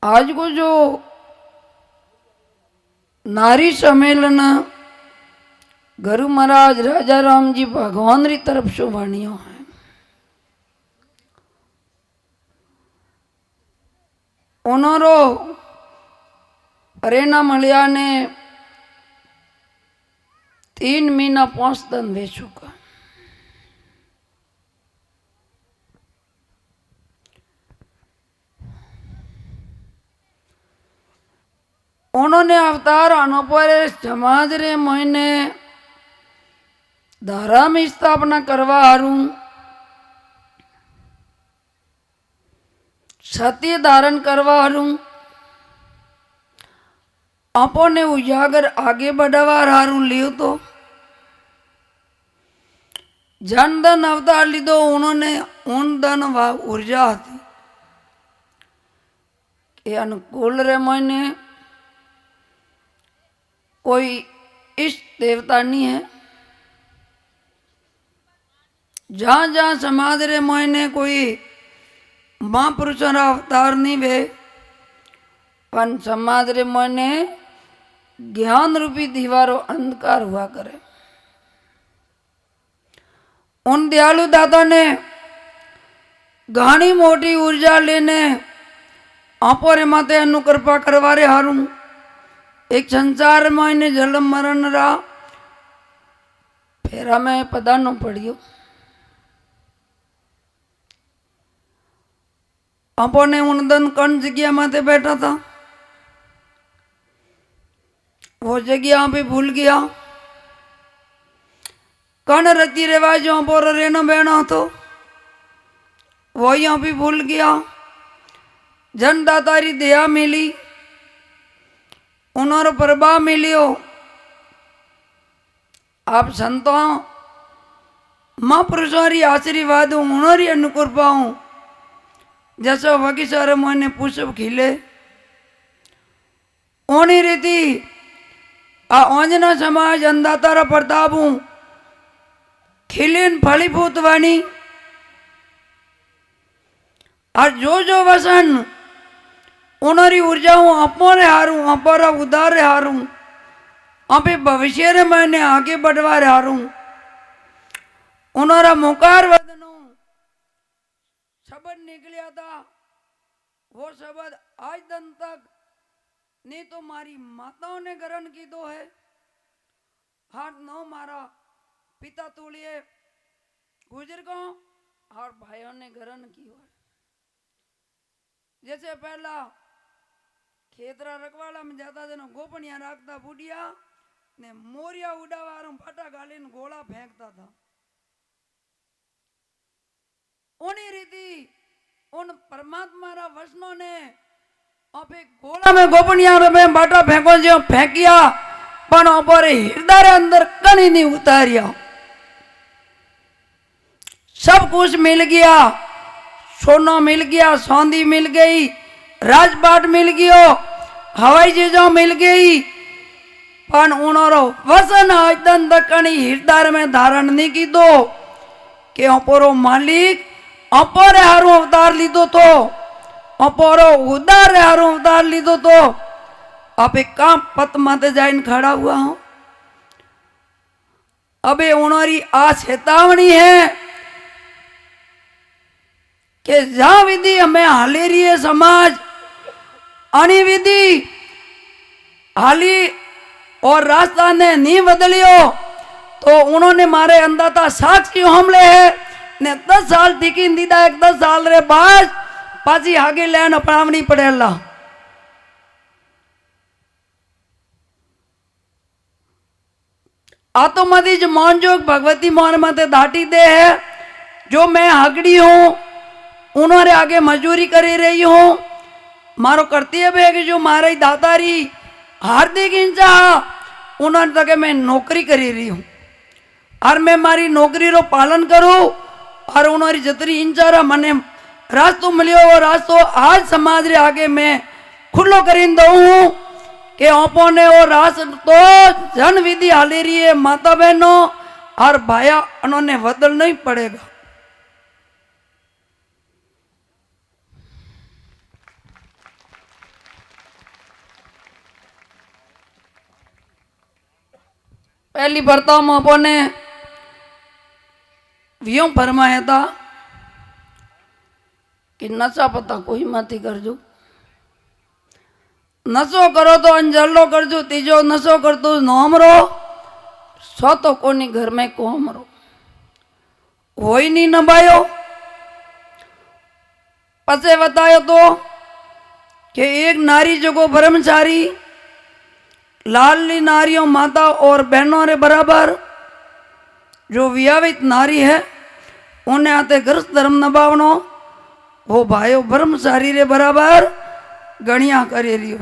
आज को जो नारी सम्मेलन गुरु महाराज राजा राम जी भगवान री तरफ से वाणियों है। उन्होंने प्रेरणा मलिया ने 3 महीना 5 दिन वे चुका। उन्होंने अवतार अनुपर समाज रे महीने धर्म स्थापना करवा हारू सत्य धारण करवा हारू अपने उजागर आगे बढ़ावा हारू लियो तो जनधन अवतार लीधो। उन्होंने उन धन व ऊर्जा थी कि अनुकूल रे महीने कोई इष्ट देवता नहीं है। जहाँ जहाँ समाज रे महीने कोई महापुरुषों रा अवतार नहीं वे पण समाज रे महीने ज्ञान रूपी दीवारों अंधकार हुआ करे। उन दयालु दाता ने घणी मोटी ऊर्जा लेने आपोरे माते अनुकृपा करवारे हारू एक संसार में जन्म मरण रा फेरा में पदानो पड़ियो। अपने उन दिन कौन जगह माते बैठा था वो जगह भी भूल गया। कौन रीति रिवाजों पर रहना बहना तो वो यहाँ भी भूल गया। जनदातारी दया मिली उन्होंने प्रभाव मिलियो। आप संतों महापुरुषों री आशीर्वाद उन्होंने अनुकृपा जैसा वकीसारे मोने पुष्प खिले ओनी रीति आ ओंजना समाज अंधातारा प्रताप खिलीन फलीभूत वाणी और जो वसन उन्होंने ऊर्जा अपने हारू अपरा उदार हारू अभी भविष्य रे मैंने आगे बढ़वा हारू उन्होंने मुकार वदनो शब्द निकलिया था। वो शब्द आज दिन तक नहीं तो मारी माताओं ने ग्रहण की दो है। हाथ नो मारा पिता तुलिए बुजुर्गों और भाइयों ने ग्रहण की हो। जैसे पहला खेतरा रखवाला में जाता दिन गोपनिया रखता बुढ़िया ने मोरिया उड़ावा फटा गालीन गोला फेंकता था। उन्हीं रीति उन परमात्मा रा वचनों ने अबे गोला में गोपनिया में बाटा फेंको जो फेंकिया पण ऊपर हृदय अंदर कहीं नहीं उतारिया। सब कुछ मिल गया, सोना मिल गया, सौंदी मिल गई, राजपाट मिल गयो, हवाई जहाज मिल गई पण उन्होंने वसन आज दिन तक कहीं हृदय में धारण नहीं की दो कि अपरो मालिक अपरे हारू अवतार लीधो तो अपरो उदार हारू अवतार लीधो तो अब एक काम पत माते जाइन खड़ा हुआ हूं। अबे उन्होंने आ चेतावनी है कि जहां विधि हमें हाली रही है समाज अनी विधि हाली और रास्ता ने नहीं बदलियो तो उन्होंने मारे अंदाता साक्षी हमले है ने 10 साल टिकी दीदा एक 10 साल रे बाद पाची आगे लेन अपनावनी पड़ेला। आतो मधी जो मान जोग भगवती मोहन माते धाटी दे है जो मैं हगड़ी हूं उन्होंने आगे मजदूरी करी रही हूं। मारो कर्तव्य है कि जो मारे दातारी हार्दिक इंचा उन्होंने तक मैं नौकरी करी रही हूं और मैं मारी नौकरी रो पालन करूं और उन्होंने जतरी इंचारा मने रास्तो मिलियो वो रास्तो आज समाज रे आगे मैं खुलो करीन दऊं कि अपने वो रास्तो तो जन विधि हाली रही है। माता बहनों और भाया उन्होंने बदल नहीं पड़ेगा। पहली वार्ता में अपने व्योम फरमाया था कि नशा पता कोई मत करजो, नशो करो तो अंजलो करजो, तीजो नशो कर तो नोमरो, सो तो कोनी घर में कोमरो, हो ही नहीं नभायो। पसे बतायो तो कि एक नारी जो को ब्रह्मचारी लाली नारियों माता और बहनों रे बराबर जो विवाहित नारी है उन्हें आते ग्रस्त धर्म नभावनो, वो भाइयों ब्रह्मचारी रे बराबर गणिया करे रियो।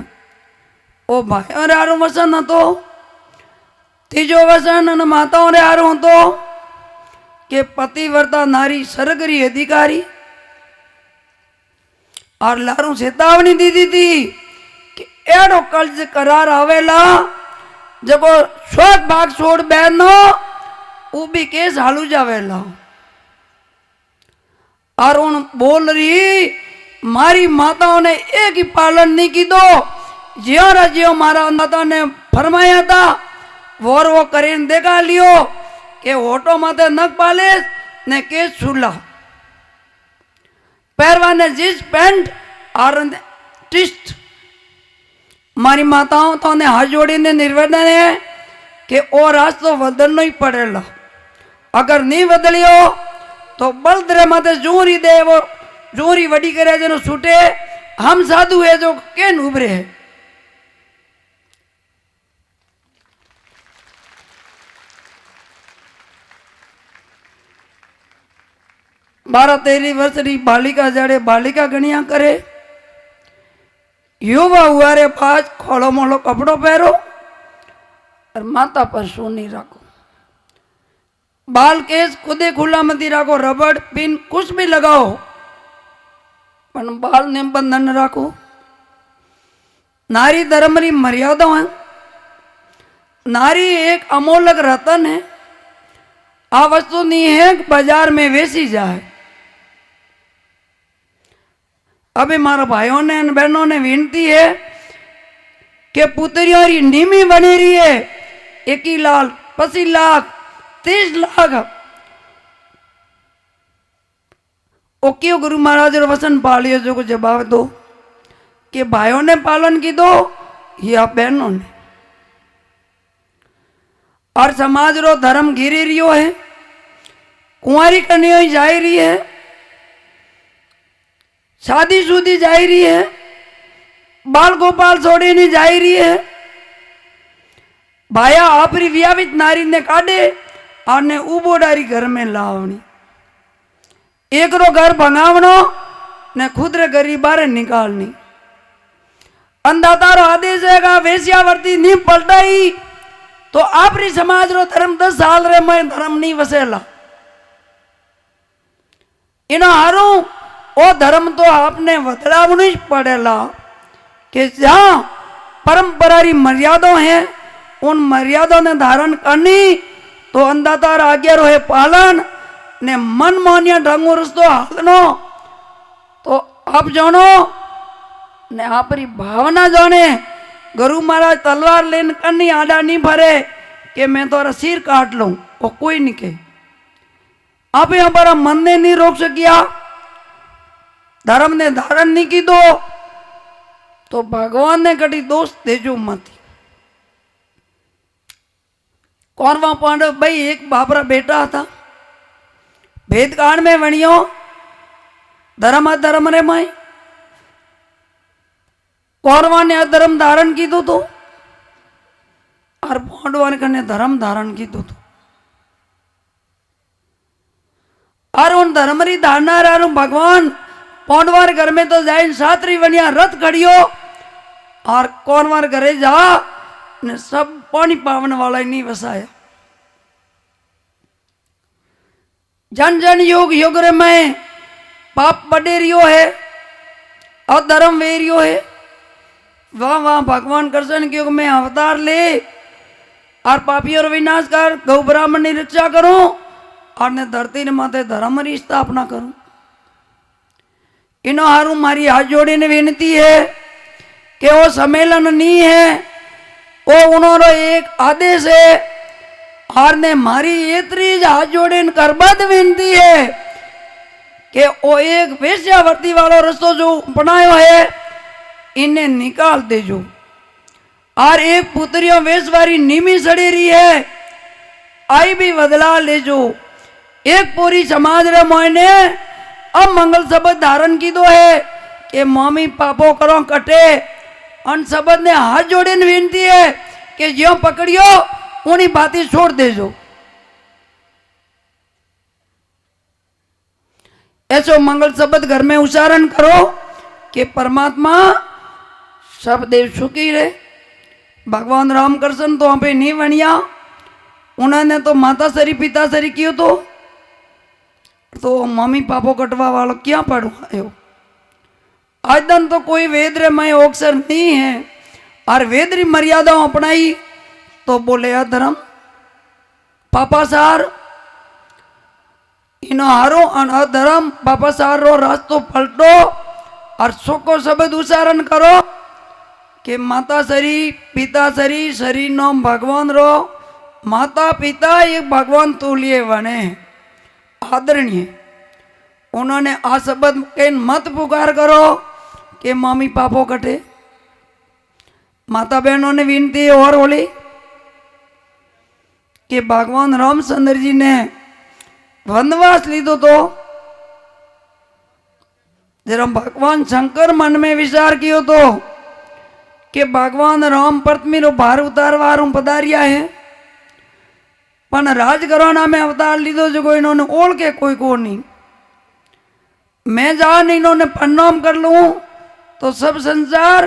ओ भाइयों रे आरो वसन तो तीजो वसन न माताओं रे आरो तो के पतिव्रता नारी सरगरी अधिकारी और लारू चेतावनी दी थी कि एडो कर्ज करार आवेला जब शोक भाग छोड़ बहनो वो भी केस हालू जावेला। और उन बोल रही मारी माताओं ने एक ही पालन नहीं की दो, ज्यो रा ज्यो मारा माता ने फरमाया था वो करीन देखा लियो के होटो माते नक पालिस ने केस छूला, पैरवा ने जींस पैंट और टिस्ट। मारी माताओं तो ने हाथ जोड़ी ने निवेदन है कि और रास्तो बदलना ही पड़ेगा, अगर नहीं बदलियो तो बलदरे माते जूरी दे वो जूरी वडी करे जनो छूटे, हम साधु है जो केन उभरे है। बारह 13 वर्ष री बालिका जड़े बालिका गणिया करे, युवा हुआ रे पास खोलो मोलो कपड़ो पहरो और माता पर सोनी रखो, बाल केस खुदे खुला मती रखो, रबड़ पिन कुछ भी लगाओ पर बाल ने बंधन रखो। नारी धर्म री मर्यादा है, नारी एक अमोलक रतन है, आ वस्तु नहीं है बाजार में वेची जाए। अभी मारा भाइयों ने बहनों ने विनती है कि पुत्रियों की नीमी बनी रही है 21 लाख 25 लाख 30 लाख ओ क्यों गुरु महाराज रो वचन पालियो जो को जवाब दो कि भाइयों ने पालन की दो या बहनों ने। और समाज रो धर्म गिरी रियो है, कुंवारी कन्या जा रही है, शादी शुदी जा रही है, बाल गोपाल छोड़ी नहीं जा रही है। भाया आपरी विवाहित नारी ने काटे और ने उबोडारी घर में लावनी, एक रो घर भंगावनो ने खुद रे गरीब बारे निकालनी। अंधातारो आदेश है वेश्यावर्ती नहीं पलटाई तो आपरी समाज रो धर्म 10 साल रे मैं धर्म नहीं वसेला। इनो हारू ओ धर्म तो आपने बदलावनी ही पड़ेला कि जहाँ परंपरा री मर्यादा है उन मर्यादा ने धारण करनी तो अंधातार आज्ञा रोहे पालन ने मन मोनिया ढंगो रस्तो हालनो तो आप जानो ने आपरी भावना जाने। गुरु महाराज तलवार लेन करनी आडा नहीं भरे कि मैं तो सिर काट लूं, वो कोई नहीं के। आप यहाँ पर मन ने नहीं रोक सकिया, धर्म ने धारण नहीं की दो तो भगवान ने कटी दोष देजो मत। कौरवा पांडव भाई एक बापरा बेटा था, भेद कांड में वणियो धर्म अधर्म रे माई कौरवा ने अधर्म धारण की दो तो और पांडवा ने धर्म धारण की दो तो। और उन धर्म री धारणा रे भगवान पांडवार घर में तो जाइन सातरी बनिया रथ खड़ियो और कौरवार घरे जा ने सब पानी पावन वाला ही नहीं वसाया। जन जन योग योग रे में पाप बढ़े रियो है और धर्म वे रियो है। वाह वाह भगवान कृष्ण के युग में अवतार ले और पापियों विनाश कर गौ ब्राह्मण की रक्षा करूं और ने धरती ने माथे धर्म की स्थापना करूं। इनो हारू मारी हाथ जोड़ी ने विनती है कि वो सम्मेलन नहीं है, वो उन्होंने एक आदेश है और ने मारी इतनी हाथ जोड़े करबद विनती है कि वो एक वेश्यावृत्ति वालों रस्तो जो बनायो है इन्हें निकाल देजो। और एक पुत्रियों वेशवारी नीमी सड़ी रही है आई भी बदला लेजो। एक पूरी समाज रे मोयने अब मंगल शब्द धारण की दो है कि मम्मी पापो करो कटे। अन शब्द ने हाथ जोड़े विनती है कि ज्यो पकड़ियो उन्हीं बातें छोड़ देजो। ऐसो मंगल शब्द घर में उच्चारण करो कि परमात्मा सब देव सुखी रहे। भगवान रामकृष्ण तो वहां पे नहीं बनिया, उन्होंने तो माता सरी पिता सरी कियो तो मम्मी पापो कटवा वालों क्या पढ़वायो। आज दिन तो कोई वेद रे में अक्षर नहीं है और वेद री मर्यादाओं अपनाई तो बोले अधर्म पापा सार इनो हारो अधर्म पापा सार रो रास्तो पलटो और सुको शब्द उच्चारण करो कि माता सरी पिता सरी सरी नो भगवान रो। माता पिता एक भगवान तुल्य बने आदरणीय। उन्होंने आ शब्द के मत पुकार करो कि मम्मी पापो कटे। माता बहनों ने विनती और बोली कि भगवान रामचंद्र जी ने वनवास लीधो तो जरा भगवान शंकर मन में विचार कियो तो कि भगवान राम पृथ्वी रो भार उतारवार पधारिया है पण राजघराना में अवतार लीधो जो कोई इन्होंने ओढ़ के कोई को नहीं। मैं जान इन्होंने प्रणाम कर लूं तो सब संसार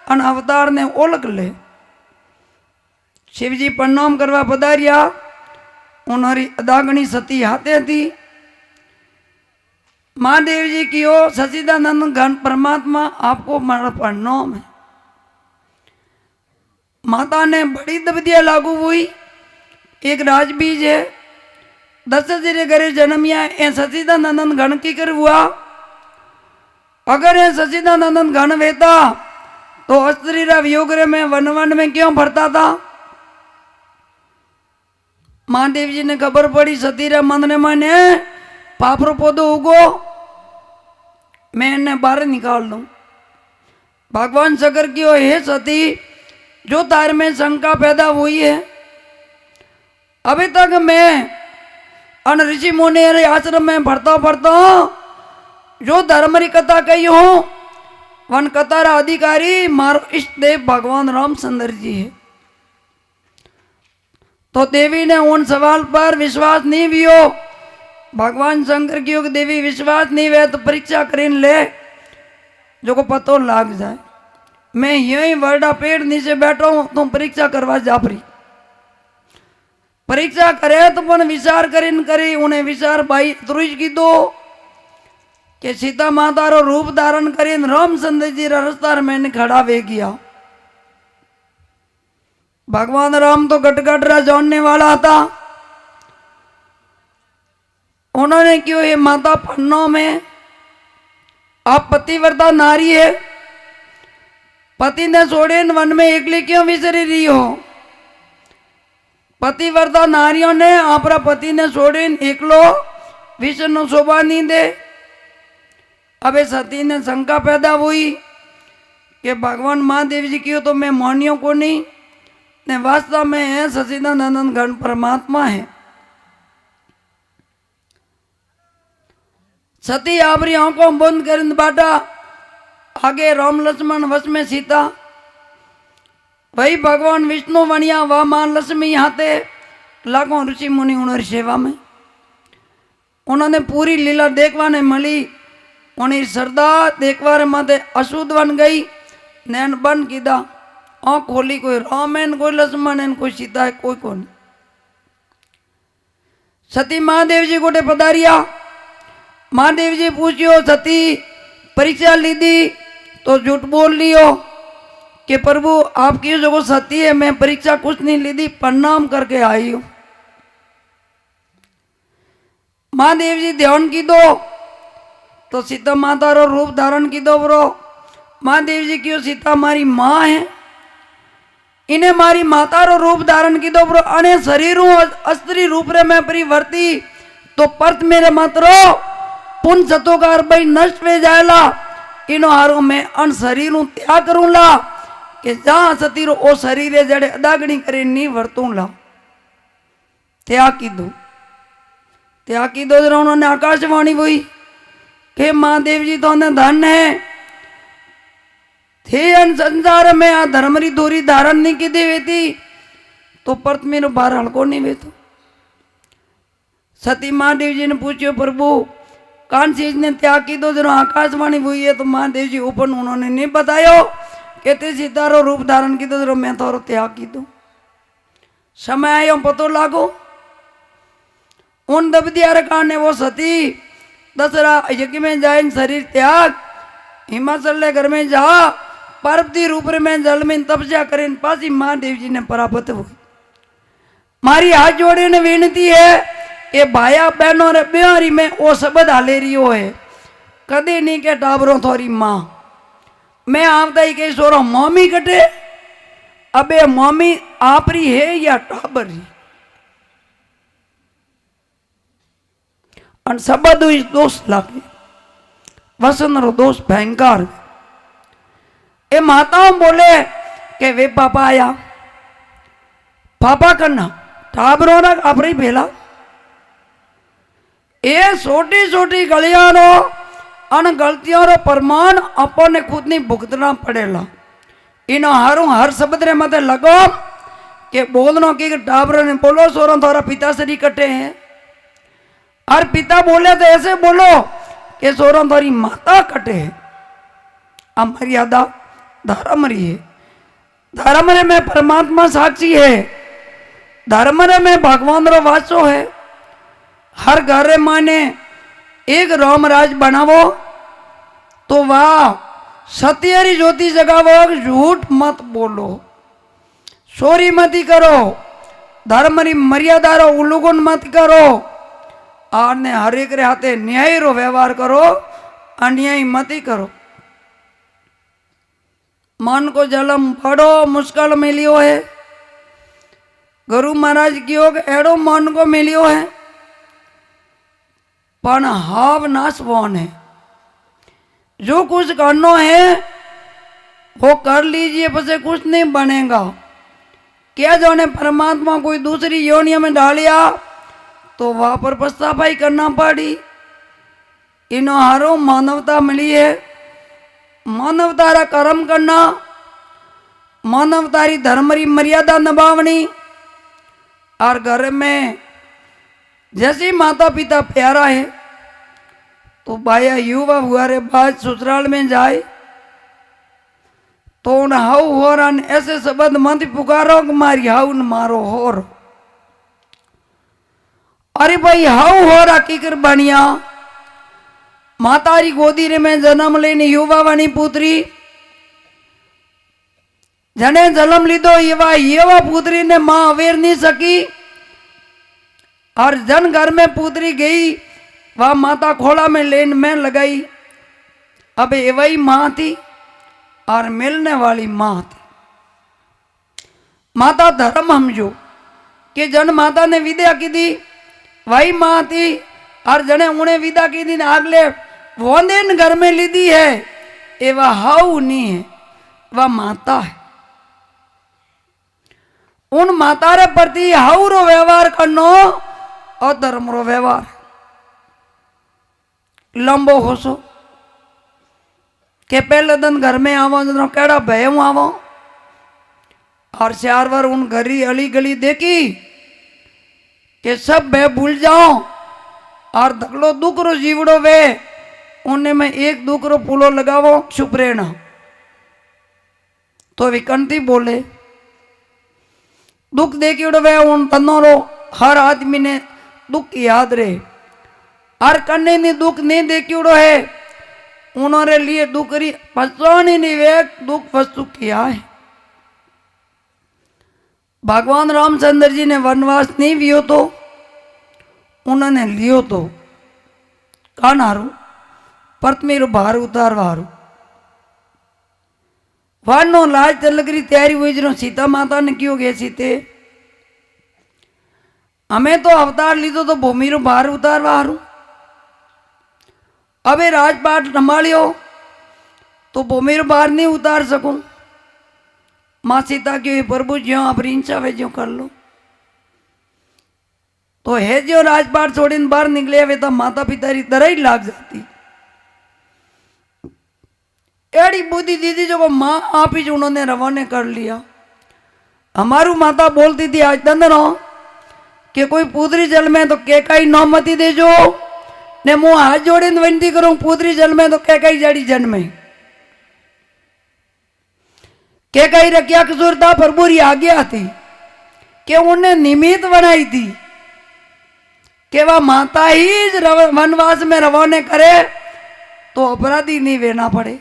अन अवतार ने ओळख ले। शिवजी प्रणाम करवा पधारिया, उन्होंने अदागणी सती हाथे थी। महादेव जी की ओ सचिदानंद घन परमात्मा आपको मारा प्रणाम है। माता ने बड़ी दबदिया लागू हुई। एक राजबीज है दशरथ जी घरे जन्मिया ए सचिदानंद घन की कर हुआ। अगर ये सचिदानंद घन वेता तो अस्त्री रा वियोग रे में वन वन में क्यों भरता था। महादेव जी ने खबर पड़ी सती रे मन ने मने पापरो पौधो उगो मैं इन्हें बाहर निकाल दूं। भगवान शंकर की हे सती जो तार में शंका पैदा हुई है अभी तक मैं अन ऋषि मुनि आश्रम में भरता भरता जो धर्म री कथा कही हूं वन कथा रा अधिकारी मारो इष्ट देव भगवान रामचंद्र जी है। तो देवी ने उन सवाल पर विश्वास नहीं वियो। भगवान शंकर की योग देवी विश्वास नहीं वे तो परीक्षा करीन ले जो को पतो लाग जाए। मैं यही वर्डा पेड़ नीचे बैठा हूं तुम परीक्षा करवा जा परी। परीक्षा करे तो पण विचार करीन करी उन्हें विचार भाई तुरुज की दो कि सीता माता रो रूप धारण करीन रामचंद्र जी रास्ता में खड़ा वे गया। भगवान राम तो गटगटरा जानने वाला था। उन्होंने क्यों ये माता पन्नों में आप पतिव्रता नारी है पति ने छोड़े वन में एकली क्यों विचरी रही हो। पतिव्रता नारियों ने आपरा पति ने छोड़े एकलो विष्णु शोभा नहीं दे। अबे सती ने शंका पैदा हुई कि भगवान महादेव जी की तो मैं मोनियों को नहीं ने वास्तव में है सचिदानंद घन परमात्मा है। सती आपरी आंखों बंद कर बाटा आगे राम लक्ष्मण वश में सीता वही भगवान विष्णु बनिया वह मां लक्ष्मी हाथे लाखों ऋषि मुनि उन्होंने सेवा में। उन्होंने पूरी लीला देखवा ने मिली। उन्हें श्रद्धा देखवा माते अशुद्ध बन गई। नैन बंद कीधा आँख खोली कोई राम है कोई लक्ष्मण है कोई सीता है कोई को नहीं। सती महादेव जी गोटे पधारिया। महादेव जी पूछियो सती परीक्षा ली दी तो झूठ बोल लियो कि प्रभु आपकी जो सती है मैं परीक्षा कुछ नहीं ली थी प्रणाम करके आई हूं। महादेव जी ध्यान की दो तो सीता माता रो रूप धारण की दो ब्रो। महादेव जी की सीता हमारी माँ है इन्हें मारी माता रो रूप धारण की दो ब्रो अने शरीर अस्त्री रूप रे मैं परिवर्ती तो परत मेरे मात्रो पुन सतोकार भाई नष्ट वे जायला इनो हारो मैं अन शरीर त्याग करूंला कि जहां सतीरो ओ शरीर जड़े अदागणी करे नी वर्तूंला त्याग की दो जरा उन्होंने आकाशवाणी हुई कि महादेव जी तो धन है थे अन संसार में आ धर्मरी दोरी धारण नहीं की देवे थी तो परत मेरे बार हल्को नहीं वे तो सती महादेव जी ने पूछो प्रभु कान चीज ने त्याग की दो जरा आकाशवाणी हुई है तो महादेव जी ऊपर उन्होंने नहीं बतायो कहते सितारो रूप धारण की दो जरा मैं तो त्याग की दो समय आयो पतो लागो उन दबदियार कान ने वो सती दसरा यज्ञ में जाए शरीर त्याग हिमाचल घर में जा पार्वती रूप में जल में तपस्या करें पासी महादेव जी ने परापत हुई मारी हाथ जोड़े ने विनती है ये भाया बहनों रे बिहारी में वो शब्द हाले रियो है कदे नहीं के टाबरों थोड़ी माँ मैं आपदा ही कही सोरो मम्मी कटे अबे मम्मी आपरी है या टाबरी और शब्द दोष लागे वसन रो दोष भयंकर ए माताओं बोले के वे पापा आया पापा करना टाबरों ना आपरी भेला ये छोटी छोटी गलियां रो अन गलतियों रो प्रमाण अपने खुद नहीं भुगतना पड़ेला इन हारों हर शब्द रे मत लगो के बोलनो कि टाबरों ने बोलो सोरो थोड़ा पिता श्री कटे हैं और पिता बोले तो ऐसे बोलो कि सोरो थोड़ी माता कटे है अमर्यादा धर्म रही है धर्म रे में परमात्मा साक्षी है धर्म रे में भगवान रो वासो है हर घर रे माने एक रामराज बनावो तो वाह सत्यरी ज्योति जगावो झूठ मत बोलो चोरी मत करो धर्म री मर्यादा रो उल्लंघन मत करो और ने हर एक रे हाथे न्याय रो व्यवहार करो अन्याय मत करो मन को जलम बड़ो मुश्किल मिलियो है गुरु महाराज की एड़ो मन को मिलियो है पण हाव नाशवान है जो कुछ करना है वो कर लीजिए पसे कुछ नहीं बनेगा क्या जो ने परमात्मा कोई दूसरी योनियों में डालिया तो वहां पर पछतावाई करना पड़ी इनो हारो मानवता मिली है मानवता रा कर्म करना मानवता री धर्म री मर्यादा निभावनी और घर में जैसे माता पिता प्यारा है तो बाया युवा हुआ रे बाद ससुराल में जाए तो उन हाउ हो रन ऐसे शब्द मत पुकारो कि मारी हाउ न मारो होर अरे भाई हाउ हो रहा की कर बनिया मातारी गोदी रे में जन्म लेनी युवा वानी पुत्री जने जन्म लीधो युवा पुत्री ने मां अवेर नहीं सकी और जन घर में पुत्री गई वह माता खोला में लेन में लगाई अब ये वही मां थी और मिलने वाली मां थी माता धर्म समझो कि जन माता ने विदा की दी वही मां थी और जने उन्हें विदा की दी आगले वोंदेन घर में ली दी है ये वह हाउ नहीं है वह माता है उन माता रे प्रति हाउ रो व्यवहार करनो और धर्म रो व्यवहार लंबो होसो के पहले दिन घर में आवो जनो केड़ा भयऊ आवो और चार बार उन गली अली गली देखी कि सब भय भूल जाओ और धकलो दुख रो जीवड़ो वे उन्हें में एक दुख रो पुलो लगावो चुप रहना तो विकंती बोले दुख देखी वे उन तनों रो हर आदमी ने दुख याद रहे और कन्ने ने दुख नहीं देखी है उन्होंने लिए दुख री पहचानी नहीं वे दुख वस्तु किया है भगवान रामचंद्र जी ने वनवास नहीं लियो तो उन्होंने लियो तो कान हारू परत मेरो भार उतार हारू वानो लाज तिलक री तैयारी हुई जो सीता माता ने क्यों गए सीते हमें तो अवतार लीधो तो भूमि रो बाहर उतारवा हारू अबे राजपाट संभालियो तो भूमि रो बाहर नहीं उतार सकूं माँ सीता की प्रभु ज्यो आप रिंचा वे ज्यो कर लो तो है जो राजपाट छोड़ीने बाहर निकले वे तो माता पिता री तरह ही लाग जाती एड़ी बुद्धि दीदी जो माँ आप ही उन्होंने रवाने कर लिया। हमारू माता बोलती थी आज दंदनो कि कोई पूतरी जल में तो केकाई नौमती देजो ने मुँह हाथ जोड़े विनती करूं पूतरी जल में तो केकाई जड़ी जन्मे केकाई रखिया कसूर था प्रभु री आज्ञा थी कि उन्हें निमित्त बनाई थी कि वह माता ही वनवास में रवाने करे तो अपराधी नहीं वेना पड़े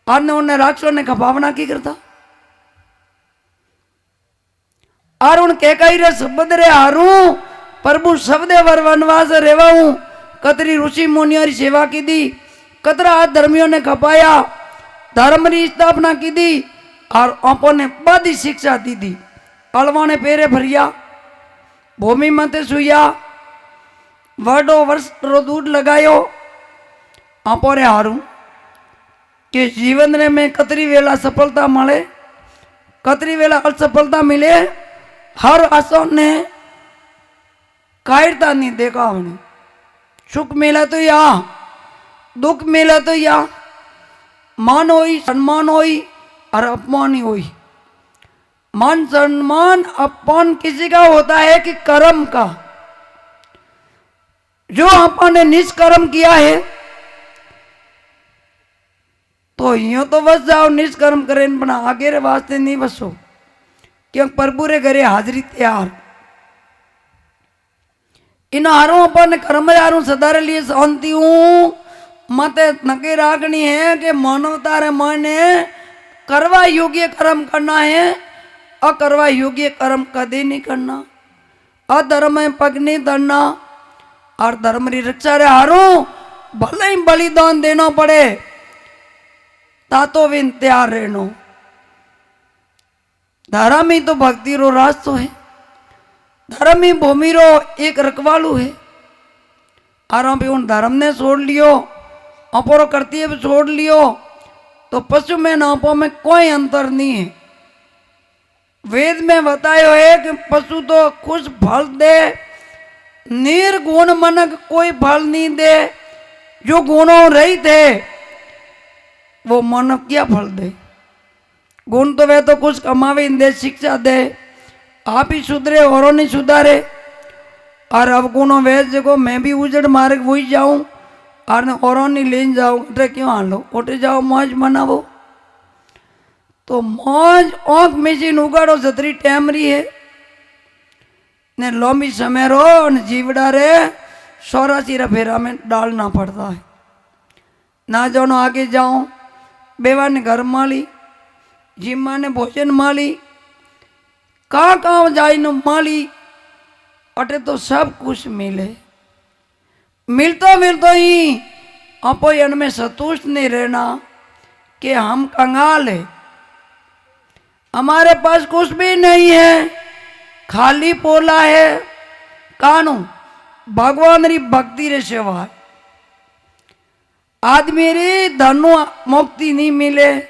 और उन्हें राक्षसों ने खपावना की करता और उन केकाई रे शब्द रे हारू प्रभु शब्दे वर वनवास रेवाऊं कतरी ऋषि मुनियों की सेवा की दी कतरा धर्मियों ने खपाया धर्म की स्थापना की दी और आपो ने बड़ी शिक्षा दी दी अलवा ने पेरे भरिया भूमि मते सुया वर्डो वर्ष रो दूध लगायो आपो रे हारू कि जीवन रे में कतरी वेला सफलता मळे कतरी वेला असफलता मिले हर आसो ने कायरता नहीं देखा हमने सुख मिला तो या दुख मिला तो या मान होई सम्मान होई और अपमान ही होई मान सम्मान अपमान किसी का होता है कि कर्म का जो अपन ने निष्कर्म किया है तो यूं तो बस जाओ निष्कर्म करें बना आगे रे वास्ते नहीं बसो क्योंकि प्रभु रे घरे हाजरी तैयार इन हारों अपन कर्म हारों सदारे लिए शांति हूं मते नके राखनी है कि मानवता रे माने करवा योग्य कर्म करना है अकरवा योग्य कर्म कदे नहीं करना अधर्म में पग नहीं धरना और धर्म री रक्षा रे हारों भले ही बलिदान देना पड़े तातो विन तैयार रहनो धर्म ही तो भक्ति रो रास्तो है धर्म ही भूमि रो एक रखवालू है और हम उन धर्म ने छोड़ लियो अपरो करती है छोड़ लियो तो पशु में नापो में कोई अंतर नहीं है। वेद में बतायो है कि पशु तो कुछ फल दे निर्गुण मनक कोई फल नहीं दे जो गुणों रहित है वो मनक क्या फल दे गुण तो वे तो कुछ कमावे दे शिक्षा दे आप ही सुधरे औरों नहीं सुधारे और अब गुणों वे देखो मैं भी उजड़ मार्ग वही जाऊं और औरों नहीं लेन जाऊं अटे क्यों हालो ओटे जाओ मौज मनावो तो मौज आँख मशीन उगाड़ो जतरी टैमरी है ने लंबी समय रो जीवड़ा रे 84 फेरा में डालना पड़ता है ना जानो आगे जाओ बेवा ने घर माली जिम्मा ने भोजन माली कहाँ जाए न माली अटे तो सब कुछ मिले मिलतो ही अपो इनमें संतुष्ट नहीं रहना कि हम कंगाल है हमारे पास कुछ भी नहीं है खाली पोला है कानू भगवान री भक्ति रे सेवा है आदमी री धनु मुक्ति नहीं मिले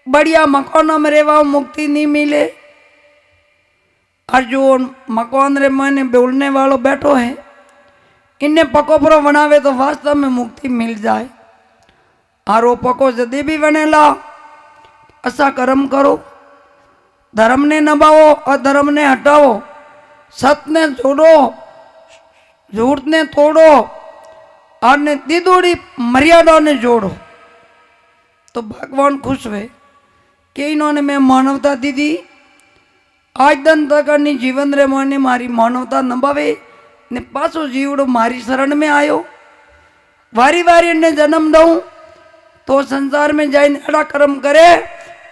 बढ़िया मकानों में रेवा मुक्ति नहीं मिले और जो मकान रे मैंने बोलने वालों बैठो है इन्हें पको परो बनावे तो वास्तव में मुक्ति मिल जाए और वो पको जदे भी बनेला ऐसा कर्म करो धर्म ने नभाओ अधर्म ने हटाओ सत्य ने जोड़ो झूठ ने तोड़ो और ने दीदोड़ी मर्यादा ने जोड़ो तो भगवान खुश हुए कि इन्होंने मैं मानवता दी दी आज दिन तक जीवन रे मोने मारी मानवता नभावे ने पासो जीवड़ो मारी शरण में आयो वारी वारी ने जन्म दऊं तो संसार में जाइन अड़ा कर्म करे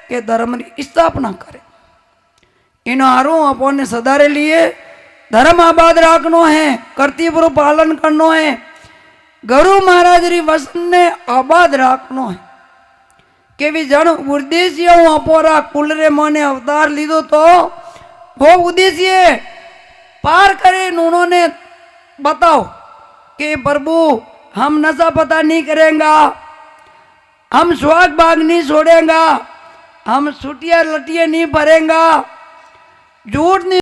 के धर्म की स्थापना करे इन हारों अपने सदारे लिए धर्म आबाद राखनो है कर्तव्य पालन करनो है गुरु महाराज री वचन ने आबाद राखनो है કેવી જણ ઉદ્દેશ્ય હું અપોરા કુલરે મને અવતાર લીધો तो वो उद्देश्य पार करे उन्होंने बताओ कि प्रभु हम नशा पता नहीं करेंगे, हम स्वाग बाग नहीं छोड़ेंगे, हम छुटिया लटिया नहीं भरेंगे, झूठ नहीं